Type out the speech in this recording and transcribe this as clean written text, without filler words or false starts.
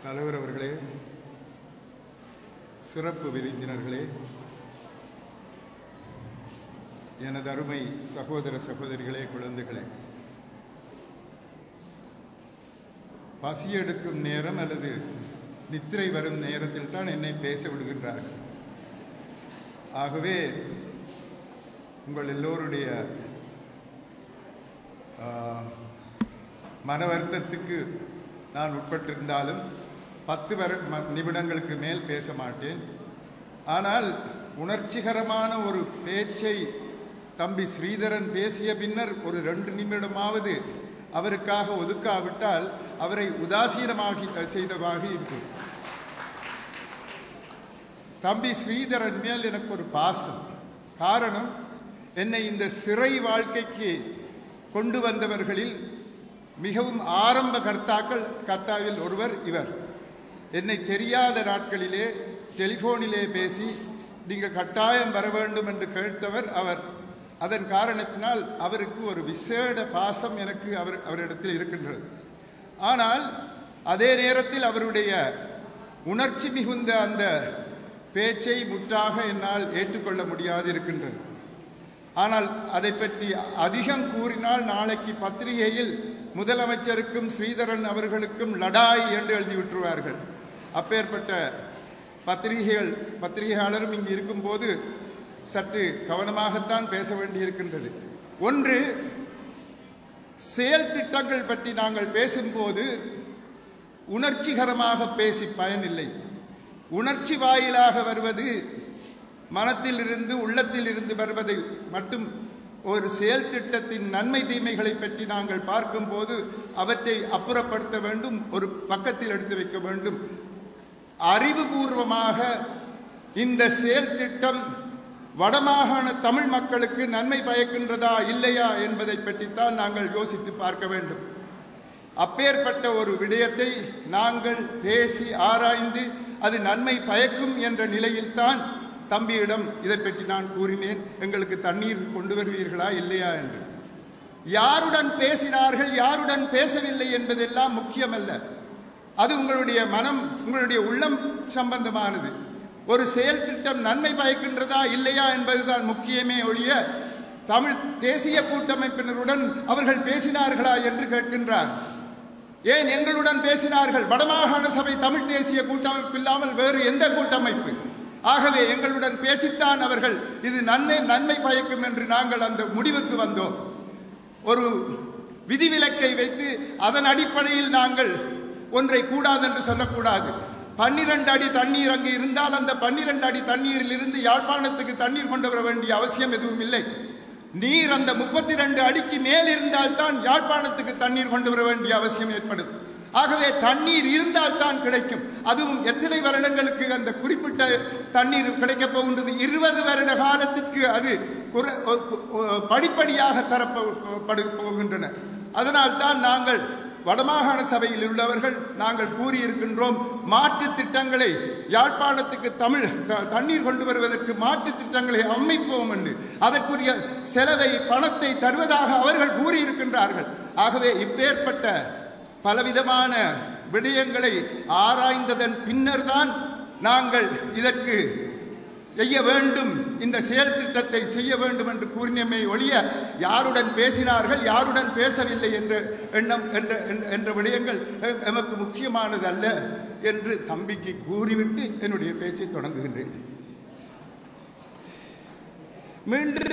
தலைவர் அவர்களே, சிறப்பு விருந்தினர்களே, எனது அருமை சகோதர சகோதரிகளே, குழந்தைகளே, பசி எடுக்கும் நேரம் அல்லது நித்திரை வரும் நேரத்தில் தான் என்னை பேச விடுகின்றார்கள். ஆகவே உங்கள் எல்லோருடைய மன வருத்தத்துக்கு நான் உட்பட்டிருந்தாலும் 10 நிமிடங்களுக்கு மேல் பேச மாட்டேன். ஆனால் உணர்ச்சிகரமான ஒரு பேச்சை தம்பி ஸ்ரீதரன் பேசிய பின்னர் ஒரு 2 நிமிடமாவது அவருக்காக ஒதுக்காவிட்டால் அவரை உதாசீனமாகி செய்ததாக இருக்கும். தம்பி ஸ்ரீதரன் மேல் எனக்கு ஒரு பாசம். காரணம், என்னை இந்த சிறை வாழ்க்கைக்கு கொண்டு வந்தவர்களில் மிகவும் ஆரம்ப கர்த்தாவில் ஒருவர் இவர். என்னை தெரியாத நாட்களிலே டெலிஃபோனிலே பேசி நீங்கள் கட்டாயம் வர வேண்டும் என்று கேட்டவர் அவர். அதன் காரணத்தினால் அவருக்கு ஒரு விசேட பாசம் எனக்கு அவரிடத்தில் இருக்கின்றது. ஆனால் அதே நேரத்தில் அவருடைய உணர்ச்சி மிகுந்த அந்த பேச்சை முற்றாக என்னால் ஏற்றுக்கொள்ள முடியாது இருக்கின்றது. ஆனால் அதை பற்றி அதிகம் கூறினால் நாளைக்கு பத்திரிகையில் முதலமைச்சருக்கும் ஸ்ரீதரன் அவர்களுக்கும் லடாய் என்று எழுதிவிட்டுருவார்கள். அப்பேற்பட்ட பத்திரிகையாளரும் இங்கு இருக்கும்போது சற்று கவனமாகத்தான் பேச வேண்டியிருக்கின்றது. ஒன்று, செயல் திட்டங்கள் பற்றி நாங்கள் பேசும்போது உணர்ச்சிகரமாக பேசி பயனில்லை. உணர்ச்சி வாயிலாக வருவது மனத்தில் இருந்து உள்ளத்தில் இருந்து வருவதை மட்டும். ஒரு செயல் திட்டத்தின் நன்மை தீமைகளை பற்றி நாங்கள் பார்க்கும்போது அவற்றை அப்புறப்படுத்த வேண்டும், ஒரு பக்கத்தில் எடுத்து வைக்க வேண்டும். அறிவுபூர்வமாக இந்த செயல் திட்டம் வடமாகாண தமிழ் மக்களுக்கு நன்மை பயக்கின்றதா இல்லையா என்பதை பற்றித்தான் நாங்கள் யோசித்து பார்க்க வேண்டும். அப்பேற்பட்ட ஒரு விடயத்தை நாங்கள் பேசி ஆராய்ந்து அது நன்மை பயக்கும் என்ற நிலையில்தான் தம்பியிடம் இதை பற்றி நான் கூறினேன். எங்களுக்கு தண்ணீர் கொண்டு வருவீர்களா இல்லையா என்று. யாருடன் பேசினார்கள் யாருடன் பேசவில்லை என்பதெல்லாம் முக்கியமல்ல. அது உங்களுடைய மனம், உங்களுடைய உள்ளம் சம்பந்தமானது. ஒரு செயல் திட்டம் நன்மை பயக்கின்றதா இல்லையா என்பதுதான் முக்கியமே ஒழிய தமிழ் தேசிய கூட்டமைப்பினருடன் அவர்கள் பேசினார்களா என்று கேட்கின்றார். ஏன் எங்களுடன் பேசினார்கள்? வடமாகாண சபை தமிழ் தேசிய கூட்டமைப்பு இல்லாமல் வேறு எந்த கூட்டமைப்பு? ஆகவே எங்களுடன் பேசித்தான் அவர்கள் இது நன்மை பயக்கும் என்று நாங்கள் அந்த முடிவுக்கு வந்தோம். ஒரு விதிவிலக்கை வைத்து அதன் அடிப்படையில் நாங்கள் ஒன்றை கூடாது என்று சொல்லக்கூடாது. 12 அடி தண்ணீர் அங்கு இருந்தால் அந்த 12 அடி தண்ணீரில் இருந்து யாழ்ப்பாணத்துக்கு தண்ணீர் கொண்டு வர வேண்டிய அவசியம் எதுவும் இல்லை. நீர் அந்த 32 அடிக்கு மேல் இருந்தால் தான் யாழ்ப்பாணத்துக்கு தண்ணீர் கொண்டு வர வேண்டிய அவசியம் ஏற்படும். ஆகவே தண்ணீர் இருந்தால் தான் கிடைக்கும். அதுவும் எத்தனை வருடங்களுக்கு அந்த குறிப்பிட்ட தண்ணீர் கிடைக்கப் போகின்றது? 20 வருட காலத்திற்கு அது படிப்படியாக தரப்போகின்றன. அதனால் தான் நாங்கள் வடமாகாண சபையில் உள்ளவர்கள் நாங்கள் கூறியிருக்கின்றோம், மாற்று திட்டங்களை யாழ்ப்பாணத்துக்கு தண்ணீர் கொண்டு வருவதற்கு மாற்று திட்டங்களை அமைப்போம் என்று. அதற்குரிய செலவை பணத்தை தருவதாக அவர்கள் கூறியிருக்கின்றார்கள். ஆகவே இப்பேற்பட்ட பலவிதமான விடயங்களை ஆராய்ந்ததன் பின்னர் தான் நாங்கள் இதற்கு செய்ய வேண்டும், இந்த செயல் திட்டத்தை செய்ய வேண்டும் என்று கூறினமே ஒழிய யாருடன் பேசினார்கள் யாருடன் பேசவில்லை என்ற எண்ணம் என்ற விடயங்கள் எமக்கு முக்கியமானது அல்ல என்று தம்பிக்கு கூறிவிட்டு என்னுடைய பேச்சை தொடங்குகின்றேன். மீண்டும்